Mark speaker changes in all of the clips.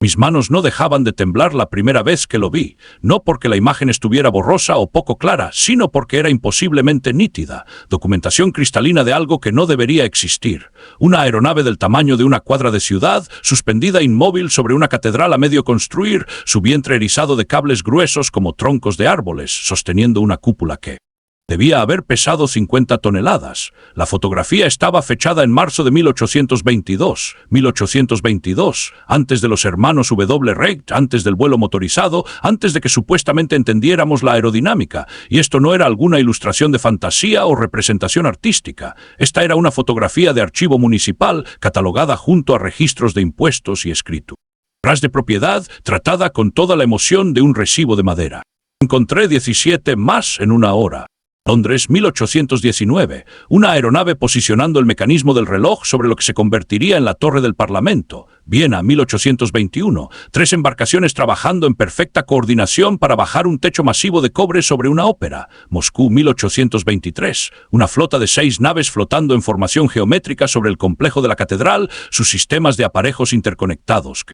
Speaker 1: Mis manos no dejaban de temblar la primera vez que lo vi, no porque la imagen estuviera borrosa o poco clara, sino porque era imposiblemente nítida, documentación cristalina de algo que no debería existir. Una aeronave del tamaño de una cuadra de ciudad, suspendida inmóvil sobre una catedral a medio construir, su vientre erizado de cables gruesos como troncos de árboles, sosteniendo una cúpula que debía haber pesado 50 toneladas. La fotografía estaba fechada en marzo de 1822, antes de los hermanos W. Wright, antes del vuelo motorizado, antes de que supuestamente entendiéramos la aerodinámica. Y esto no era alguna ilustración de fantasía o representación artística. Esta era una fotografía de archivo municipal, catalogada junto a registros de impuestos y escritura de propiedad, tratada con toda la emoción de un recibo de madera. Encontré 17 más en una hora. Londres, 1819, una aeronave posicionando el mecanismo del reloj sobre lo que se convertiría en la Torre del Parlamento. Viena, 1821, 3 embarcaciones trabajando en perfecta coordinación para bajar un techo masivo de cobre sobre una ópera. Moscú, 1823, una flota de 6 naves flotando en formación geométrica sobre el complejo de la catedral, sus sistemas de aparejos interconectados.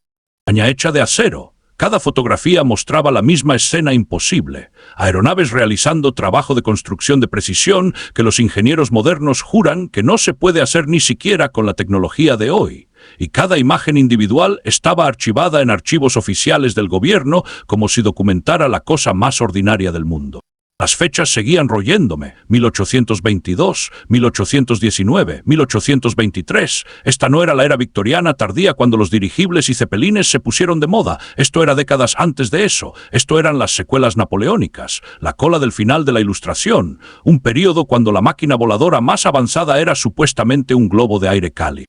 Speaker 1: Caña hecha de acero. Cada fotografía mostraba la misma escena imposible. Aeronaves realizando trabajo de construcción de precisión que los ingenieros modernos juran que no se puede hacer ni siquiera con la tecnología de hoy. Y cada imagen individual estaba archivada en archivos oficiales del gobierno como si documentara la cosa más ordinaria del mundo. Las fechas seguían royéndome. 1822, 1819, 1823. Esta no era la era victoriana tardía cuando los dirigibles y cepelines se pusieron de moda. Esto era décadas antes de eso. Esto eran las secuelas napoleónicas, la cola del final de la Ilustración, un período cuando la máquina voladora más avanzada era supuestamente un globo de aire cálido,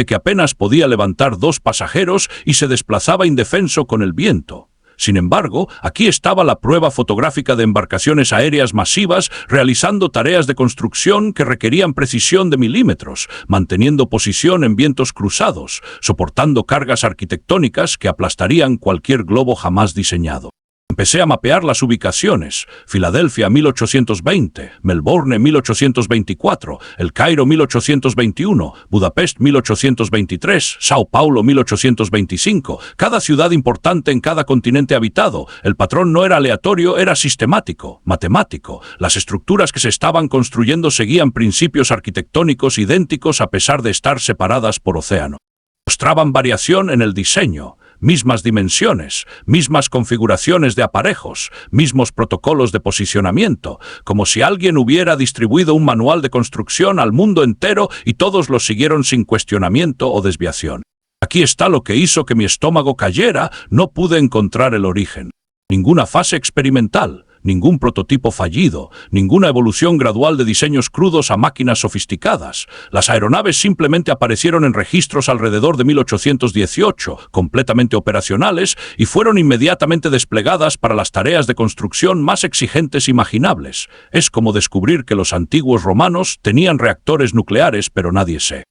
Speaker 1: que apenas podía levantar 2 pasajeros y se desplazaba indefenso con el viento. Sin embargo, aquí estaba la prueba fotográfica de embarcaciones aéreas masivas realizando tareas de construcción que requerían precisión de milímetros, manteniendo posición en vientos cruzados, soportando cargas arquitectónicas que aplastarían cualquier globo jamás diseñado. Empecé a mapear las ubicaciones: Filadelfia 1820, Melbourne 1824, El Cairo 1821, Budapest 1823, Sao Paulo 1825, cada ciudad importante en cada continente habitado. El patrón no era aleatorio, era sistemático, matemático. Las estructuras que se estaban construyendo seguían principios arquitectónicos idénticos a pesar de estar separadas por océano. Mostraban variación en el diseño, mismas dimensiones, mismas configuraciones de aparejos, mismos protocolos de posicionamiento, como si alguien hubiera distribuido un manual de construcción al mundo entero y todos lo siguieron sin cuestionamiento o desviación. Aquí está lo que hizo que mi estómago cayera: no pude encontrar el origen. Ninguna fase experimental, ningún prototipo fallido, ninguna evolución gradual de diseños crudos a máquinas sofisticadas. Las aeronaves simplemente aparecieron en registros alrededor de 1818, completamente operacionales, y fueron inmediatamente desplegadas para las tareas de construcción más exigentes imaginables. Es como descubrir que los antiguos romanos tenían reactores nucleares, pero nadie se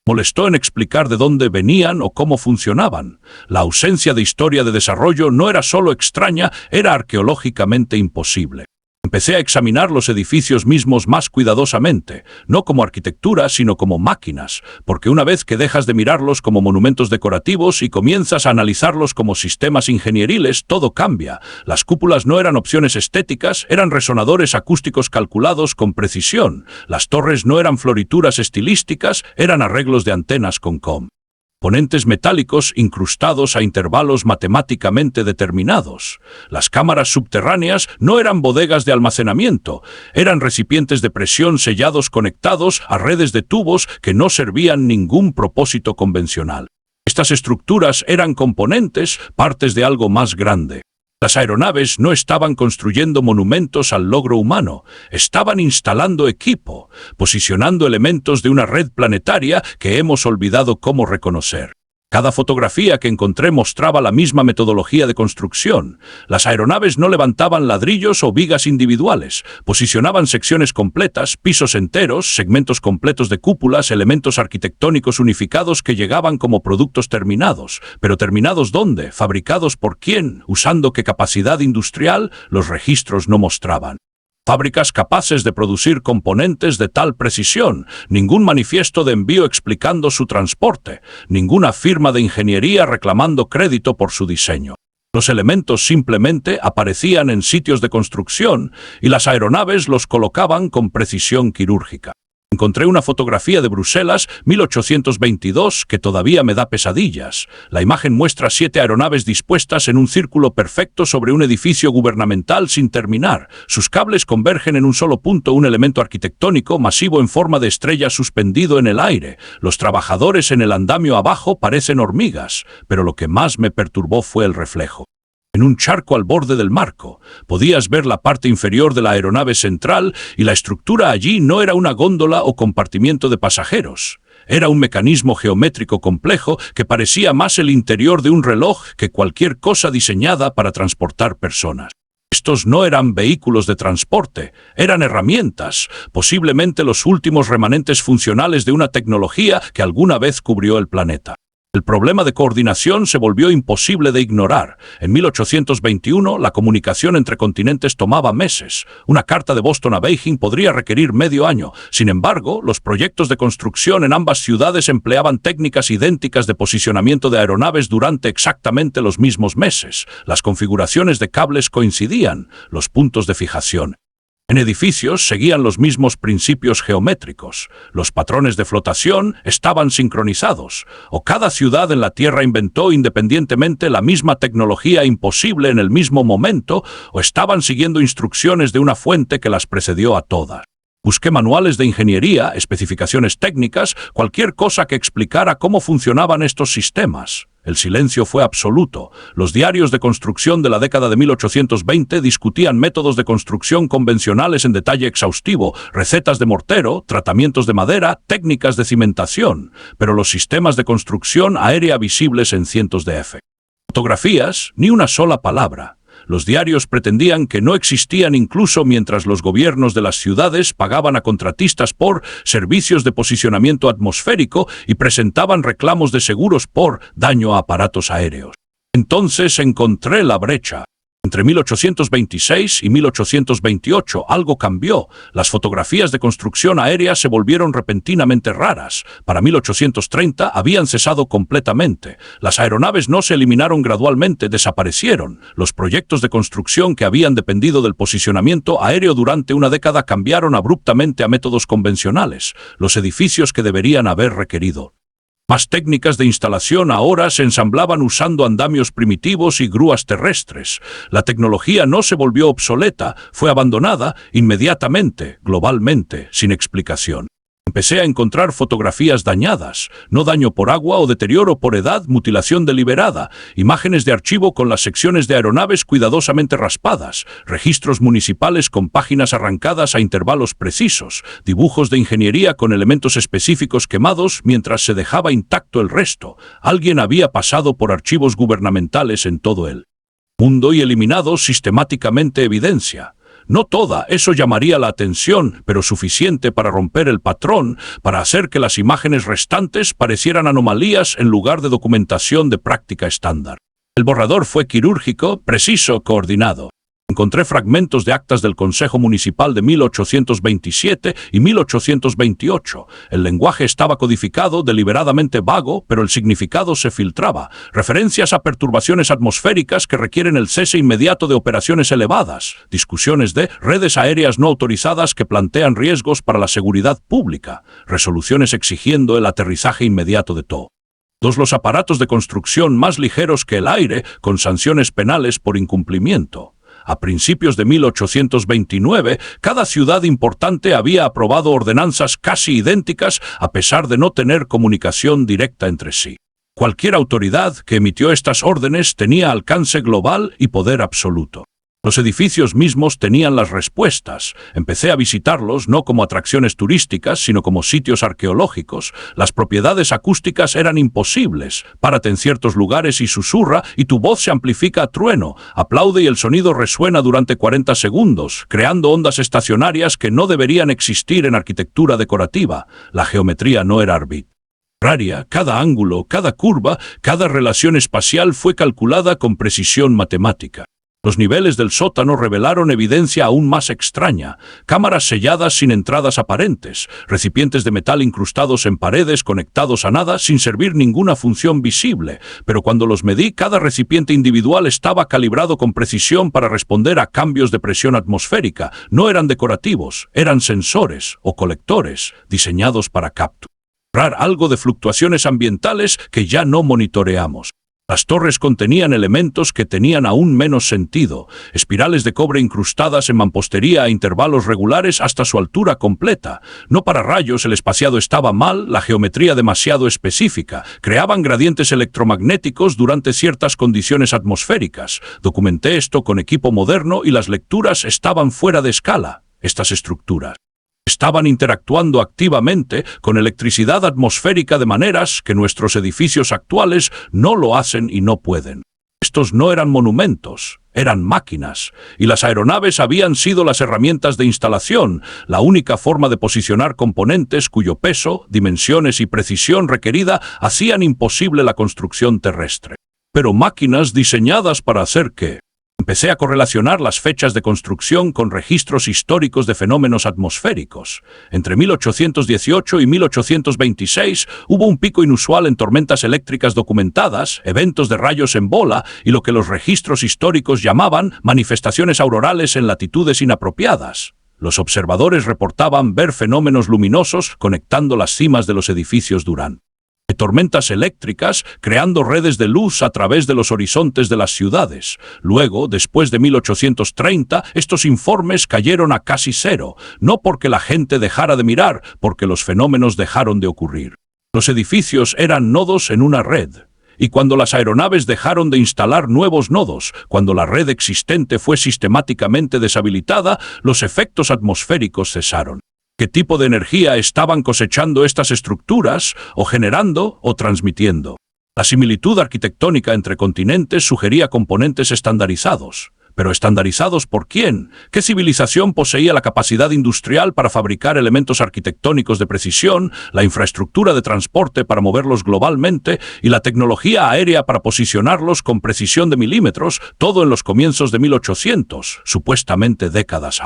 Speaker 1: molestó en explicar de dónde venían o cómo funcionaban. La ausencia de historia de desarrollo no era solo extraña, era arqueológicamente imposible. Empecé a examinar los edificios mismos más cuidadosamente, no como arquitectura, sino como máquinas, porque una vez que dejas de mirarlos como monumentos decorativos y comienzas a analizarlos como sistemas ingenieriles, todo cambia. Las cúpulas no eran opciones estéticas, eran resonadores acústicos calculados con precisión. Las torres no eran florituras estilísticas, eran arreglos de antenas con componentes metálicos incrustados a intervalos matemáticamente determinados. Las cámaras subterráneas no eran bodegas de almacenamiento, eran recipientes de presión sellados conectados a redes de tubos que no servían ningún propósito convencional. Estas estructuras eran componentes, partes de algo más grande. Las aeronaves no estaban construyendo monumentos al logro humano, estaban instalando equipo, posicionando elementos de una red planetaria que hemos olvidado cómo reconocer. Cada fotografía que encontré mostraba la misma metodología de construcción. Las aeronaves no levantaban ladrillos o vigas individuales, posicionaban secciones completas, pisos enteros, segmentos completos de cúpulas, elementos arquitectónicos unificados que llegaban como productos terminados. ¿Pero terminados dónde? ¿Fabricados por quién? ¿Usando qué capacidad industrial? Los registros no mostraban. Fábricas capaces de producir componentes de tal precisión, ningún manifiesto de envío explicando su transporte, ninguna firma de ingeniería reclamando crédito por su diseño. Los elementos simplemente aparecían en sitios de construcción y las aeronaves los colocaban con precisión quirúrgica. Encontré una fotografía de Bruselas, 1822, que todavía me da pesadillas. La imagen muestra 7 aeronaves dispuestas en un círculo perfecto sobre un edificio gubernamental sin terminar. Sus cables convergen en un solo punto, un elemento arquitectónico masivo en forma de estrella suspendido en el aire. Los trabajadores en el andamio abajo parecen hormigas, pero lo que más me perturbó fue el reflejo. En un charco al borde del marco, podías ver la parte inferior de la aeronave central y la estructura allí no era una góndola o compartimiento de pasajeros. Era un mecanismo geométrico complejo que parecía más el interior de un reloj que cualquier cosa diseñada para transportar personas. Estos no eran vehículos de transporte, eran herramientas, posiblemente los últimos remanentes funcionales de una tecnología que alguna vez cubrió el planeta. El problema de coordinación se volvió imposible de ignorar. En 1821, la comunicación entre continentes tomaba meses. Una carta de Boston a Beijing podría requerir medio año. Sin embargo, los proyectos de construcción en ambas ciudades empleaban técnicas idénticas de posicionamiento de aeronaves durante exactamente los mismos meses. Las configuraciones de cables coincidían, los puntos de fijación. En edificios seguían los mismos principios geométricos, los patrones de flotación estaban sincronizados, o cada ciudad en la Tierra inventó independientemente la misma tecnología imposible en el mismo momento, o estaban siguiendo instrucciones de una fuente que las precedió a todas. Busqué manuales de ingeniería, especificaciones técnicas, cualquier cosa que explicara cómo funcionaban estos sistemas. El silencio fue absoluto. Los diarios de construcción de la década de 1820 discutían métodos de construcción convencionales en detalle exhaustivo, recetas de mortero, tratamientos de madera, técnicas de cimentación, pero los sistemas de construcción aérea visibles en cientos de F. Fotografías, ni una sola palabra. Los diarios pretendían que no existían incluso mientras los gobiernos de las ciudades pagaban a contratistas por servicios de posicionamiento atmosférico y presentaban reclamos de seguros por daño a aparatos aéreos. Entonces encontré la brecha. Entre 1826 y 1828 algo cambió. Las fotografías de construcción aérea se volvieron repentinamente raras. Para 1830 habían cesado completamente. Las aeronaves no se eliminaron gradualmente, desaparecieron. Los proyectos de construcción que habían dependido del posicionamiento aéreo durante una década cambiaron abruptamente a métodos convencionales. Los edificios que deberían haber requerido más técnicas de instalación ahora se ensamblaban usando andamios primitivos y grúas terrestres. La tecnología no se volvió obsoleta, fue abandonada inmediatamente, globalmente, sin explicación. Empecé a encontrar fotografías dañadas, no daño por agua o deterioro por edad, mutilación deliberada, imágenes de archivo con las secciones de aeronaves cuidadosamente raspadas, registros municipales con páginas arrancadas a intervalos precisos, dibujos de ingeniería con elementos específicos quemados mientras se dejaba intacto el resto. Alguien había pasado por archivos gubernamentales en todo el mundo y eliminado sistemáticamente evidencia. No toda, eso llamaría la atención, pero suficiente para romper el patrón, para hacer que las imágenes restantes parecieran anomalías en lugar de documentación de práctica estándar. El borrador fue quirúrgico, preciso, coordinado. Encontré fragmentos de actas del Consejo Municipal de 1827 y 1828. El lenguaje estaba codificado, deliberadamente vago, pero el significado se filtraba. Referencias a perturbaciones atmosféricas que requieren el cese inmediato de operaciones elevadas. Discusiones de redes aéreas no autorizadas que plantean riesgos para la seguridad pública. Resoluciones exigiendo el aterrizaje inmediato de todos los aparatos de construcción más ligeros que el aire, con sanciones penales por incumplimiento. A principios de 1829, cada ciudad importante había aprobado ordenanzas casi idénticas a pesar de no tener comunicación directa entre sí. Cualquier autoridad que emitió estas órdenes tenía alcance global y poder absoluto. Los edificios mismos tenían las respuestas. Empecé a visitarlos no como atracciones turísticas, sino como sitios arqueológicos. Las propiedades acústicas eran imposibles. Párate en ciertos lugares y susurra, y tu voz se amplifica a trueno. Aplaude y el sonido resuena durante 40 segundos, creando ondas estacionarias que no deberían existir en arquitectura decorativa. La geometría no era arbitraria. Cada ángulo, cada curva, cada relación espacial fue calculada con precisión matemática. Los niveles del sótano revelaron evidencia aún más extraña: cámaras selladas sin entradas aparentes, recipientes de metal incrustados en paredes conectados a nada sin servir ninguna función visible, pero cuando los medí, cada recipiente individual estaba calibrado con precisión para responder a cambios de presión atmosférica. No eran decorativos, eran sensores o colectores diseñados para capturar algo de fluctuaciones ambientales que ya no monitoreamos. Las torres contenían elementos que tenían aún menos sentido: espirales de cobre incrustadas en mampostería a intervalos regulares hasta su altura completa. No para rayos, el espaciado estaba mal, la geometría demasiado específica. Creaban gradientes electromagnéticos durante ciertas condiciones atmosféricas. Documenté esto con equipo moderno y las lecturas estaban fuera de escala. Estas estructuras estaban interactuando activamente con electricidad atmosférica de maneras que nuestros edificios actuales no lo hacen y no pueden. Estos no eran monumentos, eran máquinas, y las aeronaves habían sido las herramientas de instalación, la única forma de posicionar componentes cuyo peso, dimensiones y precisión requerida hacían imposible la construcción terrestre. Pero máquinas diseñadas para hacer ¿qué? Empecé a correlacionar las fechas de construcción con registros históricos de fenómenos atmosféricos. Entre 1818 y 1826 hubo un pico inusual en tormentas eléctricas documentadas, eventos de rayos en bola y lo que los registros históricos llamaban manifestaciones aurorales en latitudes inapropiadas. Los observadores reportaban ver fenómenos luminosos conectando las cimas de los edificios durante tormentas eléctricas, creando redes de luz a través de los horizontes de las ciudades. Luego, después de 1830, estos informes cayeron a casi cero, no porque la gente dejara de mirar, porque los fenómenos dejaron de ocurrir. Los edificios eran nodos en una red. Y cuando las aeronaves dejaron de instalar nuevos nodos, cuando la red existente fue sistemáticamente deshabilitada, los efectos atmosféricos cesaron. ¿Qué tipo de energía estaban cosechando estas estructuras, o generando, o transmitiendo? La similitud arquitectónica entre continentes sugería componentes estandarizados. ¿Pero estandarizados por quién? ¿Qué civilización poseía la capacidad industrial para fabricar elementos arquitectónicos de precisión, la infraestructura de transporte para moverlos globalmente y la tecnología aérea para posicionarlos con precisión de milímetros, todo en los comienzos de 1800, supuestamente décadas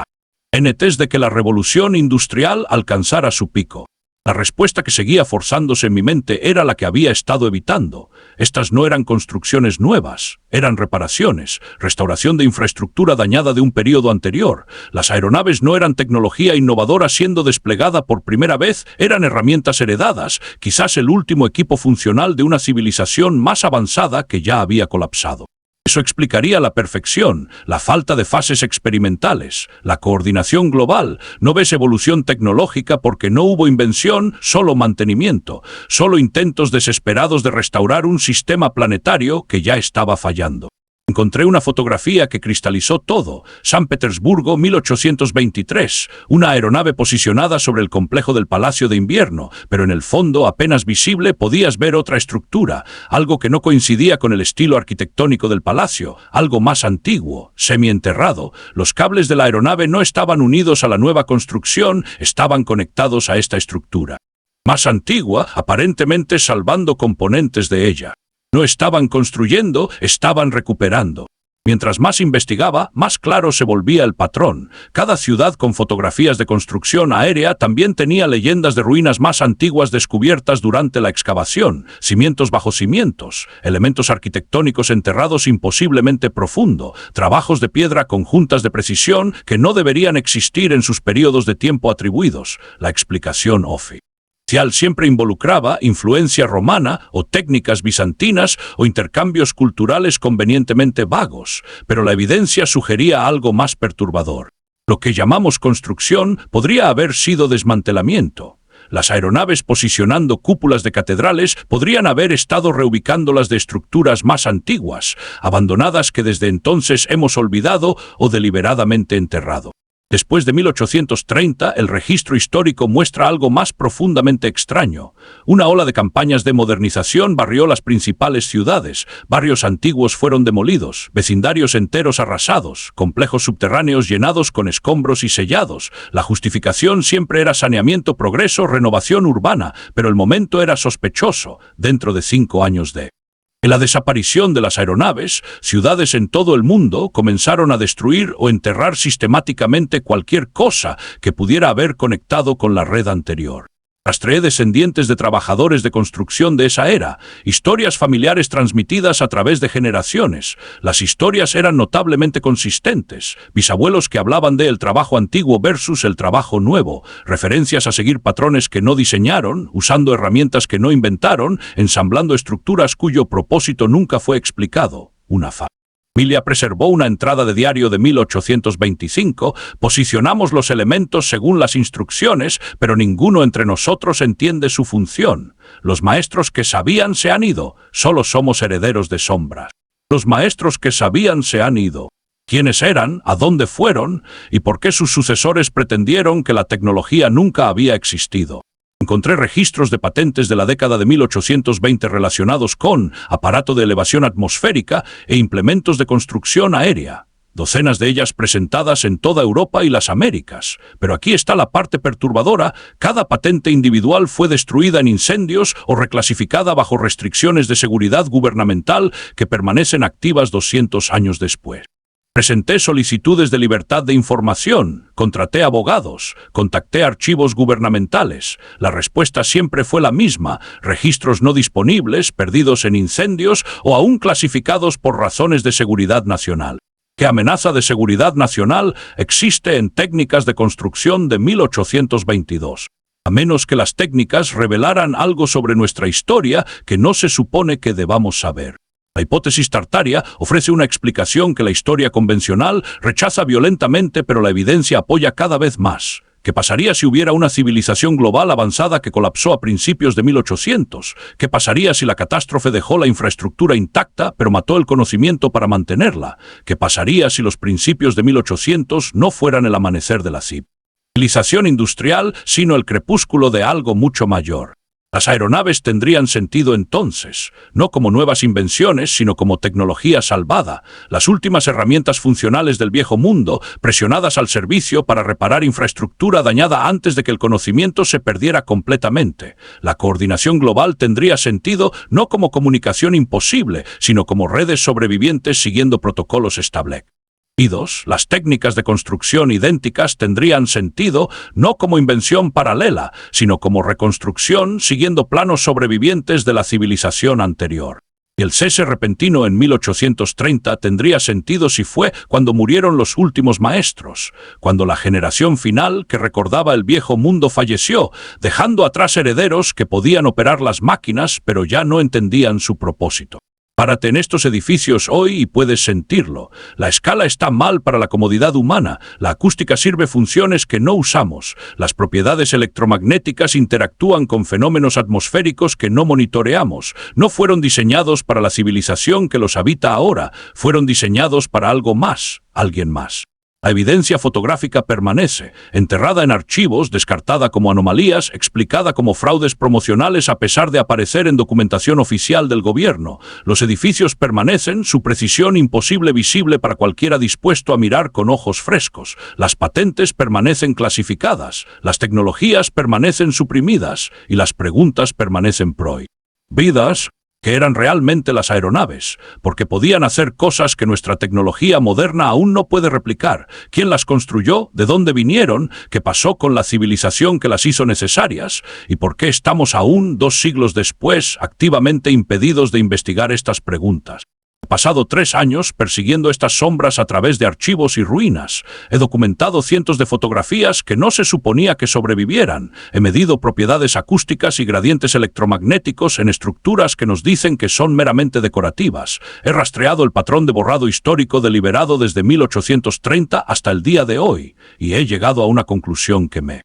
Speaker 1: antes de que la revolución industrial alcanzara su pico? La respuesta que seguía forzándose en mi mente era la que había estado evitando. Estas no eran construcciones nuevas, eran reparaciones, restauración de infraestructura dañada de un período anterior. Las aeronaves no eran tecnología innovadora siendo desplegada por primera vez, eran herramientas heredadas, quizás el último equipo funcional de una civilización más avanzada que ya había colapsado. Eso explicaría la perfección, la falta de fases experimentales, la coordinación global. No ves evolución tecnológica porque no hubo invención, solo mantenimiento, solo intentos desesperados de restaurar un sistema planetario que ya estaba fallando. Encontré una fotografía que cristalizó todo. San Petersburgo, 1823. Una aeronave posicionada sobre el complejo del Palacio de Invierno, pero en el fondo, apenas visible, podías ver otra estructura, algo que no coincidía con el estilo arquitectónico del palacio, algo más antiguo, semienterrado. Los cables de la aeronave no estaban unidos a la nueva construcción, estaban conectados a esta estructura más antigua, aparentemente salvando componentes de ella. No estaban construyendo, estaban recuperando. Mientras más investigaba, más claro se volvía el patrón. Cada ciudad con fotografías de construcción aérea también tenía leyendas de ruinas más antiguas descubiertas durante la excavación, cimientos bajo cimientos, elementos arquitectónicos enterrados imposiblemente profundo, trabajos de piedra con juntas de precisión que no deberían existir en sus periodos de tiempo atribuidos. La explicación oficial siempre involucraba influencia romana o técnicas bizantinas o intercambios culturales convenientemente vagos, pero la evidencia sugería algo más perturbador. Lo que llamamos construcción podría haber sido desmantelamiento. Las aeronaves posicionando cúpulas de catedrales podrían haber estado reubicándolas de estructuras más antiguas, abandonadas que desde entonces hemos olvidado o deliberadamente enterrado. Después de 1830, el registro histórico muestra algo más profundamente extraño. Una ola de campañas de modernización barrió las principales ciudades, barrios antiguos fueron demolidos, vecindarios enteros arrasados, complejos subterráneos llenados con escombros y sellados. La justificación siempre era saneamiento, progreso, renovación urbana, pero el momento era sospechoso. Dentro de 5 años de En la desaparición de las aeronaves, ciudades en todo el mundo comenzaron a destruir o enterrar sistemáticamente cualquier cosa que pudiera haber conectado con la red anterior. Rastreé descendientes de trabajadores de construcción de esa era, historias familiares transmitidas a través de generaciones. Las historias eran notablemente consistentes, bisabuelos que hablaban de el trabajo antiguo versus el trabajo nuevo, referencias a seguir patrones que no diseñaron, usando herramientas que no inventaron, ensamblando estructuras cuyo propósito nunca fue explicado. Una familia preservó una entrada de diario de 1825, posicionamos los elementos según las instrucciones, pero ninguno entre nosotros entiende su función. Los maestros que sabían se han ido, solo somos herederos de sombras. Los maestros que sabían se han ido. ¿Quiénes eran? ¿A dónde fueron? ¿Y por qué sus sucesores pretendieron que la tecnología nunca había existido? Encontré registros de patentes de la década de 1820 relacionados con aparato de elevación atmosférica e implementos de construcción aérea. Docenas de ellas presentadas en toda Europa y las Américas. Pero aquí está la parte perturbadora: cada patente individual fue destruida en incendios o reclasificada bajo restricciones de seguridad gubernamental que permanecen activas 200 años después. Presenté solicitudes de libertad de información, contraté abogados, contacté archivos gubernamentales. La respuesta siempre fue la misma: registros no disponibles, perdidos en incendios o aún clasificados por razones de seguridad nacional. ¿Qué amenaza de seguridad nacional existe en técnicas de construcción de 1822? A menos que las técnicas revelaran algo sobre nuestra historia que no se supone que debamos saber. La hipótesis tartaria ofrece una explicación que la historia convencional rechaza violentamente, pero la evidencia apoya cada vez más. ¿Qué pasaría si hubiera una civilización global avanzada que colapsó a principios de 1800? ¿Qué pasaría si la catástrofe dejó la infraestructura intacta, pero mató el conocimiento para mantenerla? ¿Qué pasaría si los principios de 1800 no fueran el amanecer de la civilización industrial, sino el crepúsculo de algo mucho mayor? Las aeronaves tendrían sentido entonces, no como nuevas invenciones, sino como tecnología salvada, las últimas herramientas funcionales del viejo mundo, presionadas al servicio para reparar infraestructura dañada antes de que el conocimiento se perdiera completamente. La coordinación global tendría sentido no como comunicación imposible, sino como redes sobrevivientes siguiendo protocolos establecidos. Las técnicas de construcción idénticas tendrían sentido no como invención paralela, sino como reconstrucción siguiendo planos sobrevivientes de la civilización anterior. Y el cese repentino en 1830 tendría sentido si fue cuando murieron los últimos maestros, cuando la generación final que recordaba el viejo mundo falleció, dejando atrás herederos que podían operar las máquinas pero ya no entendían su propósito. Párate en estos edificios hoy y puedes sentirlo. La escala está mal para la comodidad humana. La acústica sirve funciones que no usamos. Las propiedades electromagnéticas interactúan con fenómenos atmosféricos que no monitoreamos. No fueron diseñados para la civilización que los habita ahora. Fueron diseñados para algo más, alguien más. La evidencia fotográfica permanece, enterrada en archivos, descartada como anomalías, explicada como fraudes promocionales a pesar de aparecer en documentación oficial del gobierno. Los edificios permanecen, su precisión imposible visible para cualquiera dispuesto a mirar con ojos frescos. Las patentes permanecen clasificadas, las tecnologías permanecen suprimidas y las preguntas permanecen prohibidas. Que eran realmente las aeronaves, porque podían hacer cosas que nuestra tecnología moderna aún no puede replicar. ¿Quién las construyó? ¿De dónde vinieron? ¿Qué pasó con la civilización que las hizo necesarias? ¿Y por qué estamos aún, 2 siglos después, activamente impedidos de investigar estas preguntas? He pasado 3 años persiguiendo estas sombras a través de archivos y ruinas. He documentado cientos de fotografías que no se suponía que sobrevivieran. He medido propiedades acústicas y gradientes electromagnéticos en estructuras que nos dicen que son meramente decorativas. He rastreado el patrón de borrado histórico deliberado desde 1830 hasta el día de hoy, y he llegado a una conclusión que me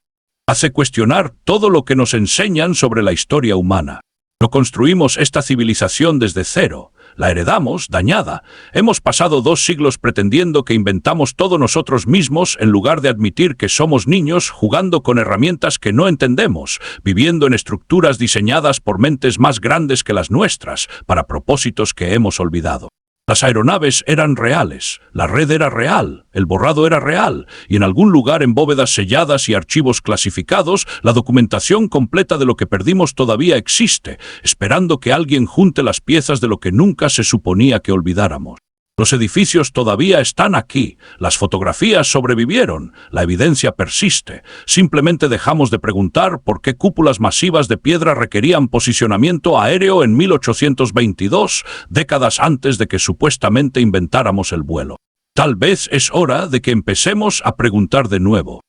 Speaker 1: hace cuestionar todo lo que nos enseñan sobre la historia humana. No construimos esta civilización desde cero. La heredamos dañada. Hemos pasado 2 siglos pretendiendo que inventamos todo nosotros mismos en lugar de admitir que somos niños jugando con herramientas que no entendemos, viviendo en estructuras diseñadas por mentes más grandes que las nuestras, para propósitos que hemos olvidado. Las aeronaves eran reales, la red era real, el borrado era real, y en algún lugar en bóvedas selladas y archivos clasificados, la documentación completa de lo que perdimos todavía existe, esperando que alguien junte las piezas de lo que nunca se suponía que olvidáramos. Los edificios todavía están aquí, las fotografías sobrevivieron, la evidencia persiste. Simplemente dejamos de preguntar por qué cúpulas masivas de piedra requerían posicionamiento aéreo en 1822, décadas antes de que supuestamente inventáramos el vuelo. Tal vez es hora de que empecemos a preguntar de nuevo.